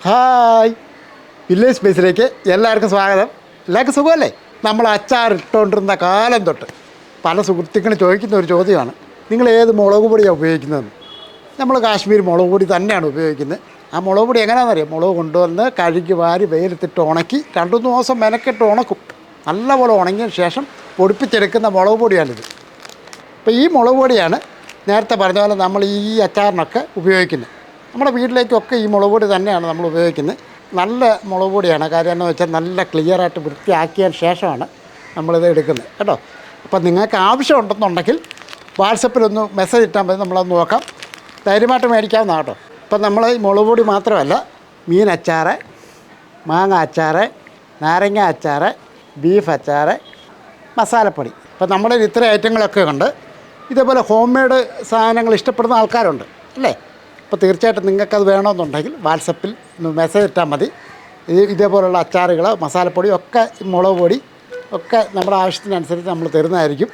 Hi, village സ്പേസിലേക്ക് എല്ലാവർക്കും സ്വാഗതം. എല്ലാവർക്കും സുഖമല്ലേ? നമ്മൾ അച്ചാർ ഇട്ടുകൊണ്ടിരുന്ന കാലം തൊട്ട് പല സുഹൃത്തുക്കളും ചോദിക്കുന്ന ഒരു ചോദ്യമാണ്, നിങ്ങൾ ഏത് മുളക് പൊടിയാണ് ഉപയോഗിക്കുന്നതെന്ന്. നമ്മൾ കാശ്മീർ മുളക് പൊടി തന്നെയാണ് ഉപയോഗിക്കുന്നത്. ആ മുളക് പൊടി എങ്ങനെയാണെന്നറിയാം? മുളക് കൊണ്ടുവന്ന് കഴുകി വാരി വെയിലത്തിട്ട് ഉണക്കി 2-3 ദിവസം മെനക്കെട്ട് ഉണക്കും. നല്ലപോലെ ഉണങ്ങിയ ശേഷം പൊടിപ്പിച്ചെടുക്കുന്ന മുളക് പൊടിയാണിത്. അപ്പോൾ ഈ മുളക് പൊടിയാണ് നേരത്തെ പറഞ്ഞ പോലെ നമ്മൾ ഈ അച്ചാറിനൊക്കെ ഉപയോഗിക്കുന്നത്. നമ്മുടെ വീട്ടിലേക്കൊക്കെ ഈ മുളക് പൊടി തന്നെയാണ് നമ്മൾ ഉപയോഗിക്കുന്നത്. നല്ല മുളക് പൊടിയാണ്. കാര്യം എന്ന് വെച്ചാൽ നല്ല ക്ലിയറായിട്ട് വൃത്തിയാക്കിയതിന് ശേഷമാണ് നമ്മളിത് എടുക്കുന്നത് കേട്ടോ. അപ്പോൾ നിങ്ങൾക്ക് ആവശ്യമുണ്ടെന്നുണ്ടെങ്കിൽ വാട്സപ്പിലൊന്ന് മെസ്സേജ് ഇട്ടാൽ മതി, നമ്മളത് നോക്കാം. ധൈര്യമായിട്ട് മേടിക്കാവുന്ന കേട്ടോ. ഇപ്പം നമ്മൾ ഈ മുളക് പൊടി മാത്രമല്ല, മീൻ അച്ചാർ, മാങ്ങ അച്ചാർ, നാരങ്ങ അച്ചാർ, ബീഫ് അച്ചാർ, മസാലപ്പൊടി. ഇപ്പം നമ്മുടെ ഇത്ര ഐറ്റങ്ങളൊക്കെ ഉണ്ട്. ഇതേപോലെ ഹോം മെയ്ഡ് സാധനങ്ങൾ ഇഷ്ടപ്പെടുന്ന ആൾക്കാരുണ്ട് അല്ലേ? അപ്പോൾ തീർച്ചയായിട്ടും നിങ്ങൾക്കത് വേണമെന്നുണ്ടെങ്കിൽ വാട്സപ്പിൽ മെസ്സേജ് ഇട്ടാൽ മതി. ഇതേപോലുള്ള അച്ചാറുകൾ, മസാലപ്പൊടി ഒക്കെ, മുളക് പൊടി ഒക്കെ നമ്മുടെ ആവശ്യത്തിനനുസരിച്ച് നമ്മൾ തരുന്നതായിരിക്കും.